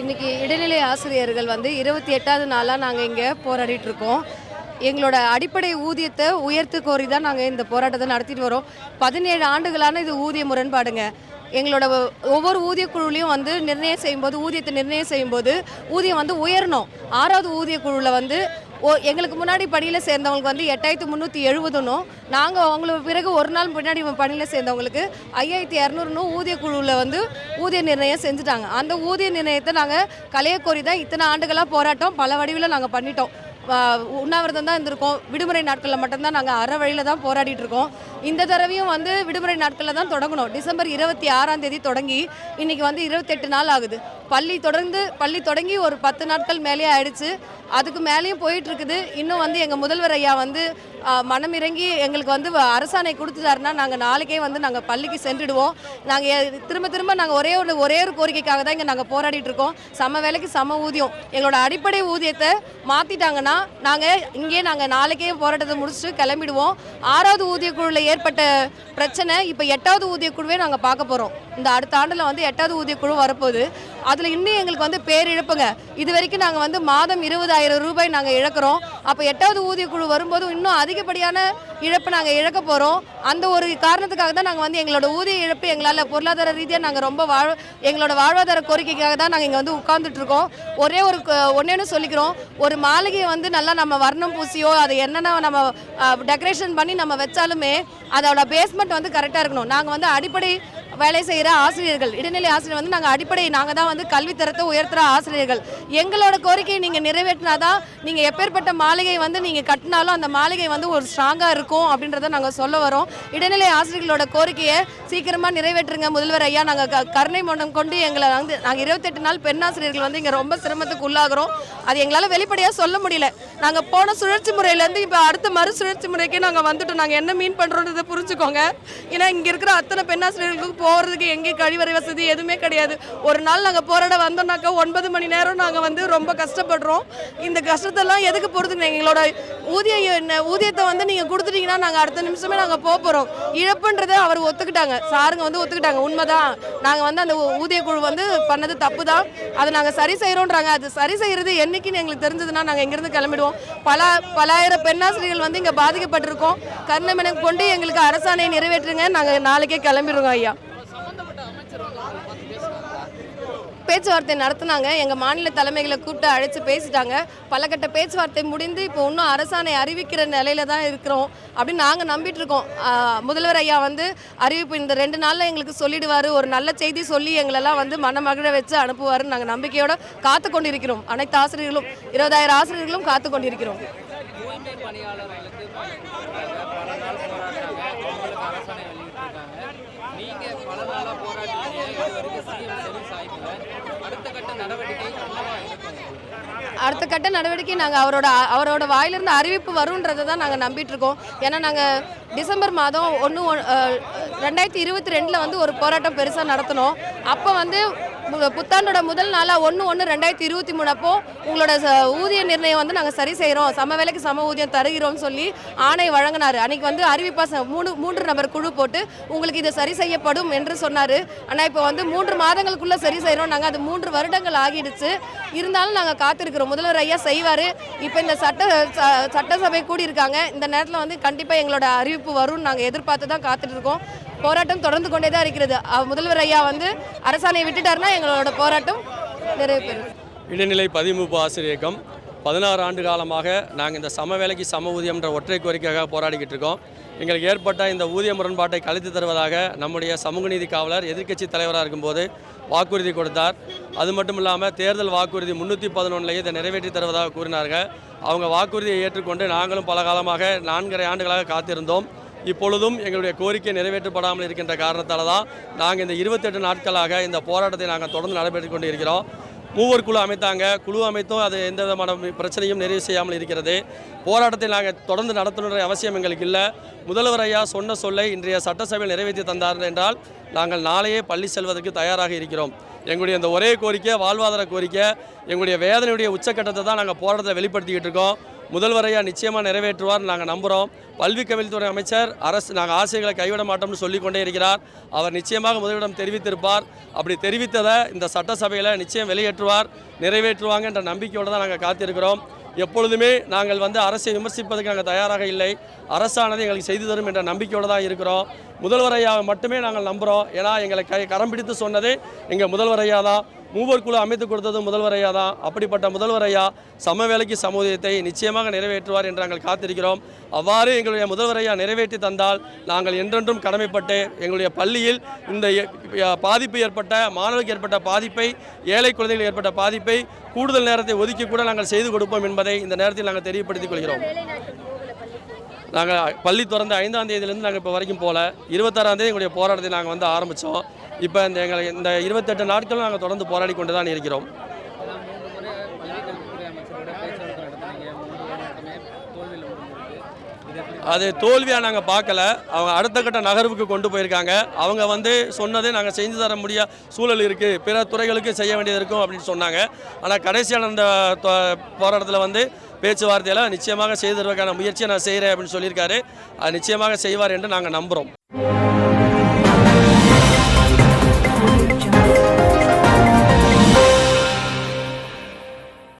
இன்னைக்கு இடைநிலை ஆசிரியர்கள் வந்து 28வது நாளாக நாங்கள் இங்கே போராடிட்டு இருக்கோம். எங்களோட அடிப்படை ஊதியத்தை உயர்த்து கோரி தான் நாங்கள் இந்த போராட்டத்தை நடத்திட்டு வரோம். 17 ஆண்டுகளான இது ஊதிய முரண்பாடுங்க. எங்களோட ஒவ்வொரு ஊதிய குழுலையும் வந்து ஊதியத்தை நிர்ணயம் செய்யும்போது ஊதியம் வந்து உயரணும். 6வது ஊதிய குழுவில் வந்து எங்களுக்கு முன்னாடி பணியில் சேர்ந்தவங்களுக்கு வந்து 8370னும் நாங்கள் அவங்களுக்கு பிறகு ஒரு நாள் முன்னாடி பணியில் சேர்ந்தவங்களுக்கு 5200னும் ஊதிய குழுவில் வந்து ஊதிய நிர்ணயம் செஞ்சுட்டாங்க. அந்த ஊதிய நிர்ணயத்தை நாங்கள் களையக்கோரி தான் இத்தனை ஆண்டுகளாக போராட்டம் பல வடிவில் நாங்கள் பண்ணிட்டோம். உண்ணாவிரதம் தான் இருந்திருக்கோம். விடுமுறை நாட்களில் மட்டும்தான் நாங்கள் அற வழியில் தான் போராடிட்டு இருக்கோம். இந்த தடவையும் வந்து விடுமுறை நாட்களில் தான் தொடங்கணும். டிசம்பர் 26ஆம் தேதி தொடங்கி இன்றைக்கி வந்து 28 நாள் ஆகுது. பள்ளி தொடங்கி ஒரு 10 நாட்கள் மேலேயே ஆயிடுச்சு. அதுக்கு மேலேயும் போயிட்டுருக்குது. இன்னும் வந்து எங்கள் முதல்வர் ஐயா வந்து மனமிறங்கி எங்களுக்கு வந்து அரசாணை கொடுத்துட்டாருன்னா நாங்கள் நாளைக்கே வந்து நாங்கள் பள்ளிக்கு சென்றுடுவோம். நாங்கள் திரும்ப நாங்கள் ஒரே ஒரு கோரிக்கைக்காக தான் இங்கே நாங்கள் போராடிட்டு இருக்கோம். சம வேலைக்கு சம ஊதியம். எங்களோட அடிப்படை ஊதியத்தை மாற்றிட்டாங்கன்னா நாங்கள் நாளைக்கே போராட்டத்தை முடிச்சுட்டு கிளம்பிடுவோம். 6வது ஊதிய குழுவில் ஏற்பட்ட பிரச்சனை இப்போ 8வது ஊதிய குழுவே நாங்கள் பார்க்க போகிறோம். இந்த அடுத்த ஆண்டில் வந்து 8வது ஊதிய குழு வரப்போகுது. அதில் இன்னும் எங்களுக்கு வந்து பேரிழப்புங்க. இது வரைக்கும் நாங்கள் வந்து மாதம் 20,000 ரூபாய் நாங்கள் இழக்கிறோம். அப்போ 8வது ஊதிய குழு வரும்போது இன்னும் அதிகப்படியான இழப்பு நாங்கள் இழக்க போகிறோம். அந்த ஒரு காரணத்துக்காக தான் நாங்கள் வந்து எங்களோட ஊதிய இழப்பு எங்களால் பொருளாதார ரீதியாக நாங்கள் ரொம்ப எங்களோட வாழ்வாதார கோரிக்கைக்காக தான் நாங்கள் இங்கே வந்து உட்கார்ந்துட்டு இருக்கோம். ஒன்னே சொல்லிக்கிறோம். ஒரு மாளிகையை வந்து நல்லா நம்ம வர்ணம் பூசியோ அதை என்னென்ன நம்ம டெக்கரேஷன் பண்ணி நம்ம வச்சாலுமே அதோட பேஸ்மெண்ட் வந்து கரெக்டாக இருக்கணும். நாங்கள் வந்து அடிப்படை வேலை செய்கிற ஆசிரியர்கள், இடைநிலை ஆசிரியர் வந்து நாங்கள் தான் வந்து கல்வித்தரத்தை உயர்த்துகிற ஆசிரியர்கள். எங்களோட கோரிக்கையை நீங்கள் நிறைவேற்றினாதான் நீங்கள் எப்பேற்பட்ட மாளிகை வந்து நீங்கள் கட்டினாலும் அந்த மாளிகை வந்து ஒரு ஸ்ட்ராங்காக இருக்கும் அப்படின்றத நாங்கள் சொல்ல வரோம். இடைநிலை ஆசிரியர்களோட கோரிக்கையை சீக்கிரமாக நிறைவேற்றுங்க முதல்வர் ஐயா. நாங்கள் கருணை மௌனம் கொண்டு எங்களை வந்து நாங்கள் 28 நாள் பெண்ணாசிரியர்கள் வந்து இங்கே ரொம்ப சிரமத்துக்கு உள்ளாகிறோம். அது எங்களால் வெளிப்படையாக சொல்ல முடியல. நாங்கள் போன சுழற்சி முறையிலேருந்து இப்போ அடுத்த மறுசுழற்சி முறைக்கே நாங்கள் வந்துட்டோம். நாங்கள் என்ன மீன் பண்ணுறோன்றதை புரிஞ்சுக்கோங்க. ஏன்னா இங்கே இருக்கிற அத்தனை பெண்ணாசிரியர்களுக்கு போகிறதுக்கு எங்கேயும் கழிவறை வசதி எதுவுமே கிடையாது. ஒரு நாள் நாங்கள் போராட வந்தோம்னாக்கா 9 மணி நேரம் நாங்கள் வந்து ரொம்ப கஷ்டப்படுறோம். இந்த கஷ்டத்தெல்லாம் எதுக்கு பொறுத்துங்க? எங்களோட ஊதியத்தை வந்து நீங்கள் கொடுத்துட்டீங்கன்னா நாங்கள் அடுத்த நிமிஷமே நாங்கள் போகிறோம். இழப்புன்றதை அவர் ஒத்துக்கிட்டாங்க, சாருங்க வந்து ஒத்துக்கிட்டாங்க. உண்மைதான், நாங்கள் வந்து அந்த ஊதிய குழு வந்து பண்ணது தப்பு தான், அதை நாங்கள் சரி செய்கிறோன்றாங்க. அது சரி செய்கிறது என்னைக்குன்னு எங்களுக்கு தெரிஞ்சதுன்னா நாங்கள் இங்கேருந்து கிளம்பிடுவோம். பலாயிரம் பெண்ணாசிரியர்கள் வந்து இங்கே பாதிக்கப்பட்டிருக்கோம். கருணை கொண்டு எங்களுக்கு அரசாணையை நிறைவேற்றுங்க. நாங்கள் நாளைக்கே கிளம்பிடுவோம் ஐயா. பேச்சுவார்த்தை நடத்தினாங்க. எங்கள் மாநில தலைமைகளை கூப்பிட்டு அழைச்சி பேசிட்டாங்க. பலகட்ட பேச்சுவார்த்தை முடிந்து இப்போ இன்னும் அரசாணை அறிவிக்கிற நிலையில தான் இருக்கிறோம் அப்படின்னு நாங்கள் நம்பிட்டு இருக்கோம். முதல்வர் ஐயா வந்து அறிவிப்பு இந்த 2 நாளில் எங்களுக்கு சொல்லிடுவார். ஒரு நல்ல செய்தி சொல்லி எங்களெல்லாம் வந்து மனமகிழ வச்சு அனுப்புவாருன்னு நாங்கள் நம்பிக்கையோடு காத்து கொண்டிருக்கிறோம். அனைத்து ஆசிரியர்களும் 20,000 ஆசிரியர்களும் காத்து கொண்டிருக்கிறோம். அடுத்த கட்ட நடவடிக்கை நாங்கள் அவரோட வாயிலிருந்து அறிவிப்பு வரும்ன்றதை தான் நாங்கள் நம்பிட்டு இருக்கோம். ஏன்னா நாங்கள் டிசம்பர் மாதம் 2022 வந்து ஒரு போராட்டம் பெருசாக நடத்தினோம். அப்போ வந்து புத்தாண்டோட முதல் நாளாக 1/1/2023 அப்போ உங்களோட ஊதிய நிர்ணயம் வந்து நாங்கள் சரி செய்கிறோம், சம வேலைக்கு சம ஊதியம் தருகிறோம்னு சொல்லி ஆணை வழங்கினார். அன்றைக்கி வந்து அறிவிப்பாக 3 நபர் குழு போட்டு உங்களுக்கு இது சரி செய்யப்படும் என்று சொன்னார். ஆனால் இப்போ வந்து 3 மாதங்களுக்குள்ளே சரி செய்கிறோம். நாங்கள் அது 3 வருடங்கள் ஆகிடுச்சு. இருந்தாலும் நாங்கள் காத்திருக்கிறோம். முதல்வர் ஐயா செய்வார். இப்போ இந்த சட்டசபை கூடியிருக்காங்க. இந்த நேரத்தில் வந்து கண்டிப்பாக எங்களோட அறிவிப்பு வரும்னு நாங்கள் எதிர்பார்த்து தான் காத்துட்ருக்கோம். போராட்டம் தொடர்ந்து கொண்டே தான் இருக்கிறது. முதல்வர் ஐயா வந்து அரசாணையை விட்டுட்டாருன்னா எங்களோட போராட்டம் நிறைவு பெறும். இடைநிலை பதிமுப்பு ஆசிரியர் இயக்கம் 16 ஆண்டு காலமாக நாங்கள் இந்த சம வேலைக்கு சம ஊதியம்ன்ற ஒற்றை கோரிக்கையாக போராடிக்கிட்டு இருக்கோம். எங்களுக்கு ஏற்பட்ட இந்த ஊதிய முரண்பாட்டை கழித்து தருவதாக நம்முடைய சமூக நீதி காவலர் எதிர்க்கட்சி தலைவராக இருக்கும்போது வாக்குறுதி கொடுத்தார். அது மட்டும் இல்லாமல் தேர்தல் வாக்குறுதி 311 இதை நிறைவேற்றி தருவதாக கூறினார்கள். அவங்க வாக்குறுதியை ஏற்றுக்கொண்டு நாங்களும் பல காலமாக 4.5 ஆண்டுகளாக காத்திருந்தோம். இப்பொழுதும் எங்களுடைய கோரிக்கை நிறைவேற்றப்படாமல் இருக்கின்ற காரணத்தால் தான் நாங்கள் இந்த 28 நாட்களாக இந்த போராட்டத்தை நாங்கள் தொடர்ந்து நடைபெற்று கொண்டு இருக்கிறோம். 3 குழு அமைத்தாங்க. குழு அமைத்தும் அது எந்த விதமான பிரச்சனையும் நிறைவு செய்யாமல் இருக்கிறது. போராட்டத்தை நாங்கள் தொடர்ந்து நடத்தணுன்ற அவசியம் எங்களுக்கு இல்லை. முதல்வர் ஐயா சொன்ன சொல்லை இன்றைய சட்டசபையில் நிறைவேற்றி தந்தார் என்றால் நாங்கள் நாளையே பள்ளி செல்வதற்கு தயாராக இருக்கிறோம். எங்களுடைய இந்த ஒரே கோரிக்கை வாழ்வாதார கோரிக்கை. எங்களுடைய வேதனையுடைய உச்சக்கட்டத்தை தான் நாங்கள் போராட்டத்தை வெளிப்படுத்திக்கிட்டு இருக்கோம். முதல்வரையா நிச்சயமாக நிறைவேற்றுவார் நாங்கள் நம்புகிறோம். கல்வித்துறை அமைச்சர் நாங்கள் ஆசைகளை கைவிட மாட்டோம்னு சொல்லிக்கொண்டே இருக்கிறார். அவர் நிச்சயமாக முதலிடம் தெரிவித்திருப்பார். அப்படி தெரிவித்ததை இந்த சட்டசபையில் நிச்சயம் வெளியேற்றுவார், நிறைவேற்றுவாங்க என்ற நம்பிக்கையோடு தான் நாங்கள் காத்திருக்கிறோம். எப்பொழுதுமே நாங்கள் அரசை விமர்சிப்பதற்கு நாங்கள் தயாராக இல்லை. அரசானது எங்களுக்கு செய்து தரும் என்ற நம்பிக்கையோடு தான் இருக்கிறோம். முதல்வரையாக மட்டுமே நாங்கள் நம்புகிறோம். ஏன்னா எங்களை கரம் பிடித்து சொன்னதே எங்கள் முதல்வரையா தான். மூவர் குழு அமைத்து கொடுத்தது முதல்வரையா தான். அப்படிப்பட்ட முதல்வரையா சமவேளைக்கு சமூகத்தை நிச்சயமாக நிறைவேற்றுவார் என்று நாங்கள் காத்திருக்கிறோம். அவ்வாறு எங்களுடைய முதல்வரையா நிறைவேற்றி தந்தால் நாங்கள் என்றென்றும் கடமைப்பட்டு எங்களுடைய பள்ளியில் இந்த பாதிப்பு ஏற்பட்ட மாணவர்களுக்கு ஏற்பட்ட பாதிப்பை, ஏழை குழந்தைகளுக்கு ஏற்பட்ட பாதிப்பை கூடுதல் நேரத்தை ஒதுக்கி கூட நாங்கள் செய்து கொடுப்போம் என்பதை இந்த நேரத்தில் நாங்கள் தெரியப்படுத்திக் கொள்கிறோம். நாங்கள் பள்ளி திறந்த 5ஆம் தேதியிலேருந்து நாங்கள் இப்போ வரைக்கும் போகல. 26ஆம் தேதி எங்களுடைய போராட்டத்தை நாங்கள் ஆரம்பித்தோம். இப்போ இந்த 28 நாட்களும் நாங்கள் தொடர்ந்து போராடி கொண்டு தான் இருக்கிறோம். அது தோல்வியாக நாங்கள் பார்க்கல. அவங்க அடுத்த கட்ட நகர்வுக்கு கொண்டு போயிருக்காங்க. அவங்க சொன்னதே நாங்கள் செஞ்சு தர முடியாத சூழல் இருக்குது, பிற துறைகளுக்கு செய்ய வேண்டியது இருக்கும் அப்படின்னு சொன்னாங்க. ஆனால் கடைசியான அந்த போராட்டத்தில் பேச்சுவார்த்தையில் நிச்சயமாக செய்து தருவதற்கான முயற்சியை நான் செய்கிறேன் அப்படின்னு சொல்லியிருக்காரு. அது நிச்சயமாக செய்வார் என்று நாங்கள் நம்புகிறோம்.